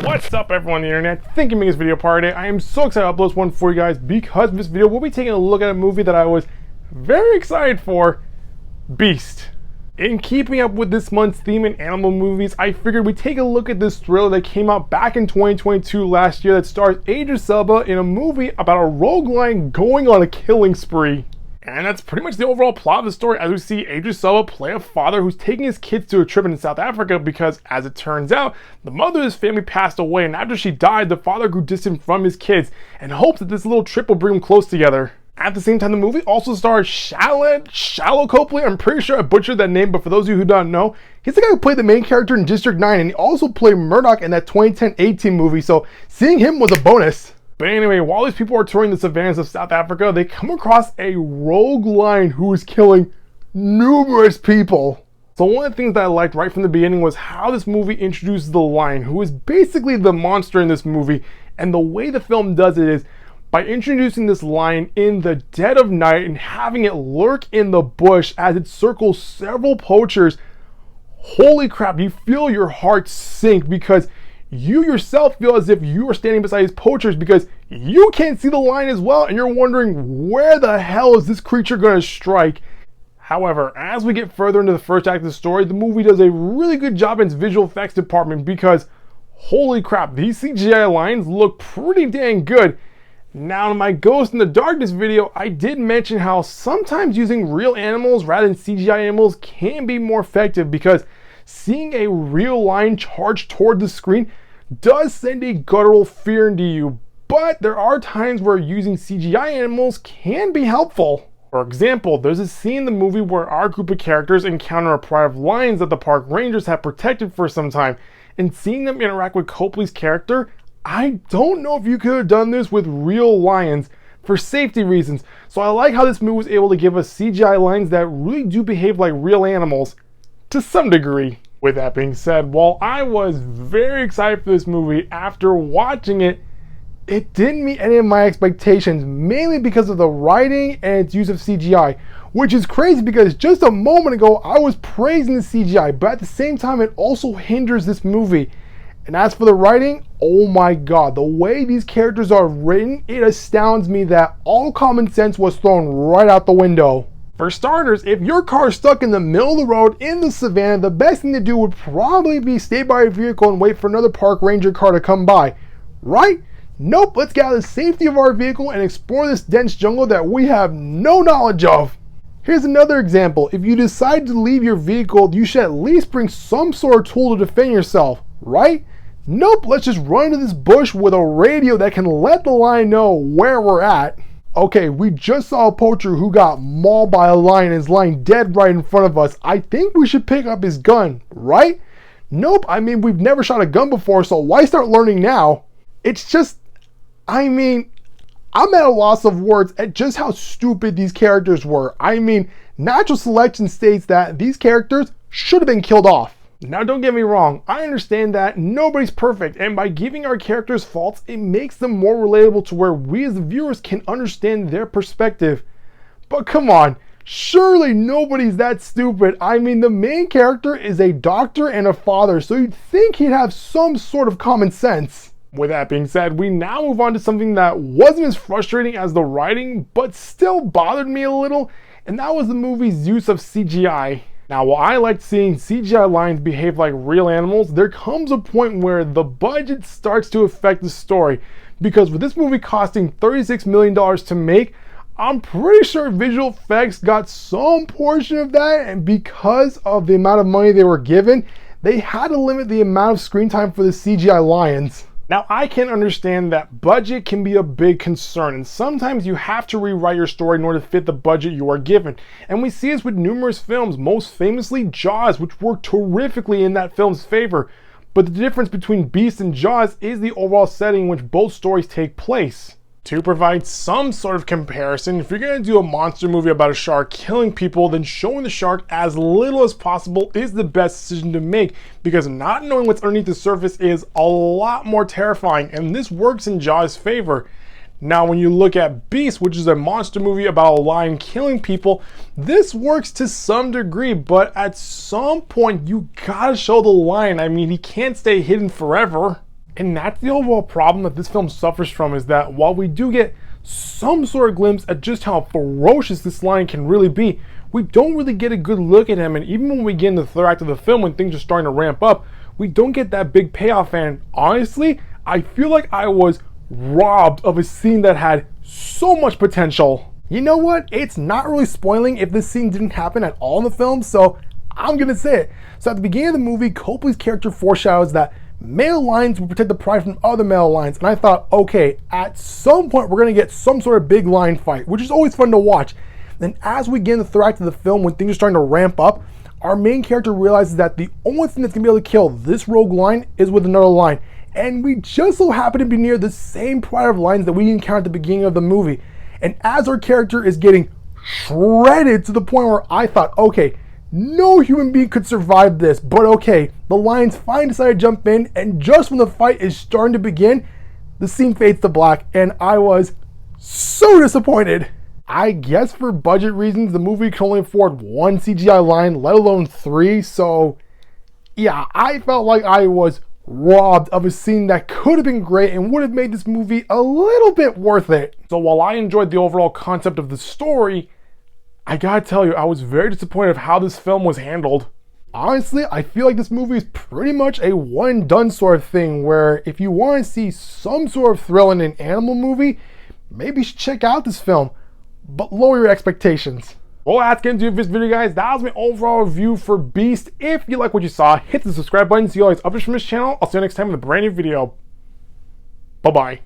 What's up everyone on the internet? Thank you for making this video part today. I am so excited to upload this one for you guys because in this video we'll be taking a look at a movie that I was very excited for, Beast. In keeping up with this month's theme in animal movies, I figured we'd take a look at this thriller that came out back in 2022 last year that stars Idris Elba in a movie about a rogue lion going on a killing spree. And that's pretty much the overall plot of the story, as we see Idris Elba play a father who's taking his kids to a trip in South Africa because, as it turns out, the mother of his family passed away, and after she died, the father grew distant from his kids and hopes that this little trip will bring them close together. At the same time, the movie also stars Shallow Copley. I'm pretty sure I butchered that name, but for those of you who don't know, he's the guy who played the main character in District 9, and he also played Murdoch in that 2010 A-Team movie, so seeing him was a bonus. But anyway, while these people are touring the savannas of South Africa, they come across a rogue lion who is killing numerous people. So one of the things that I liked right from the beginning was how this movie introduces the lion, who is basically the monster in this movie. And the way the film does it is by introducing this lion in the dead of night and having it lurk in the bush as it circles several poachers. Holy crap, you feel your heart sink because you yourself feel as if you are standing beside these poachers because you can't see the lion as well, and you're wondering where the hell is this creature going to strike. However, as we get further into the first act of the story, the movie does a really good job in its visual effects department because holy crap, these CGI lions look pretty dang good. Now in my Ghost in the Darkness video, I did mention how sometimes using real animals rather than CGI animals can be more effective because seeing a real lion charge toward the screen does send a guttural fear into you, but there are times where using CGI animals can be helpful. For example, there's a scene in the movie where our group of characters encounter a pride of lions that the park rangers have protected for some time, and seeing them interact with Copley's character, I don't know if you could have done this with real lions for safety reasons. So I like how this movie was able to give us CGI lions that really do behave like real animals to some degree. With that being said, while I was very excited for this movie, after watching it, it didn't meet any of my expectations, mainly because of the writing and its use of CGI, which is crazy because just a moment ago I was praising the CGI, but at the same time it also hinders this movie. And as for the writing, oh my god, the way these characters are written, it astounds me that all common sense was thrown right out the window. For starters, if your car is stuck in the middle of the road in the savannah, the best thing to do would probably be stay by your vehicle and wait for another park ranger car to come by, right? Nope, let's get out of the safety of our vehicle and explore this dense jungle that we have no knowledge of. Here's another example. If you decide to leave your vehicle, you should at least bring some sort of tool to defend yourself, right? Nope, let's just run into this bush with a radio that can let the lion know where we're at. Okay, we just saw a poacher who got mauled by a lion and is lying dead right in front of us. I think we should pick up his gun, right? Nope, I mean, we've never shot a gun before, so why start learning now? It's just, I mean, I'm at a loss of words at just how stupid these characters were. I mean, natural selection states that these characters should have been killed off. Now don't get me wrong, I understand that nobody's perfect, and by giving our characters faults, it makes them more relatable to where we as the viewers can understand their perspective. But come on, surely nobody's that stupid. I mean, the main character is a doctor and a father, so you'd think he'd have some sort of common sense. With that being said, we now move on to something that wasn't as frustrating as the writing, but still bothered me a little, and that was the movie's use of CGI. Now, while I liked seeing CGI lions behave like real animals, there comes a point where the budget starts to affect the story. Because with this movie costing $36 million to make, I'm pretty sure visual effects got some portion of that, and because of the amount of money they were given, they had to limit the amount of screen time for the CGI lions. Now, I can understand that budget can be a big concern, and sometimes you have to rewrite your story in order to fit the budget you are given. And we see this with numerous films, most famously Jaws, which worked terrifically in that film's favor. But the difference between Beast and Jaws is the overall setting in which both stories take place. To provide some sort of comparison, if you're going to do a monster movie about a shark killing people, then showing the shark as little as possible is the best decision to make, because not knowing what's underneath the surface is a lot more terrifying, and this works in Jaws' favor. Now, when you look at Beast, which is a monster movie about a lion killing people, this works to some degree, but at some point you gotta show the lion. I mean, he can't stay hidden forever. And that's the overall problem that this film suffers from, is that while we do get some sort of glimpse at just how ferocious this lion can really be, we don't really get a good look at him. And even when we get in the third act of the film, when things are starting to ramp up, we don't get that big payoff. And honestly, I feel like I was robbed of a scene that had so much potential. You know what? It's not really spoiling if this scene didn't happen at all in the film, so I'm gonna say it. So at the beginning of the movie, Copley's character foreshadows that male lions will protect the pride from other male lions, and I thought, okay, at some point we're gonna get some sort of big lion fight, which is always fun to watch. Then as we get in the third act of the film, when things are starting to ramp up, our main character realizes that the only thing that's gonna be able to kill this rogue lion is with another lion. And we just so happen to be near the same pride of lions that we encountered at the beginning of the movie. And as our character is getting shredded to the point where I thought, okay, no human being could survive this, but okay, the lions finally decide to jump in, and just when the fight is starting to begin, the scene fades to black, and I was so disappointed. I guess for budget reasons, the movie could only afford one CGI lion, let alone 3, so yeah, I felt like I was robbed of a scene that could have been great and would have made this movie a little bit worth it. So while I enjoyed the overall concept of the story, I gotta tell you, I was very disappointed of how this film was handled. Honestly, I feel like this movie is pretty much a one and done sort of thing, where if you want to see some sort of thrill in an animal movie, maybe you should check out this film, but lower your expectations. Well, that's gonna do it for this video, guys. That was my overall review for Beast. If you like what you saw, hit the subscribe button so you always updates from this channel. I'll see you next time with a brand new video. Bye-bye.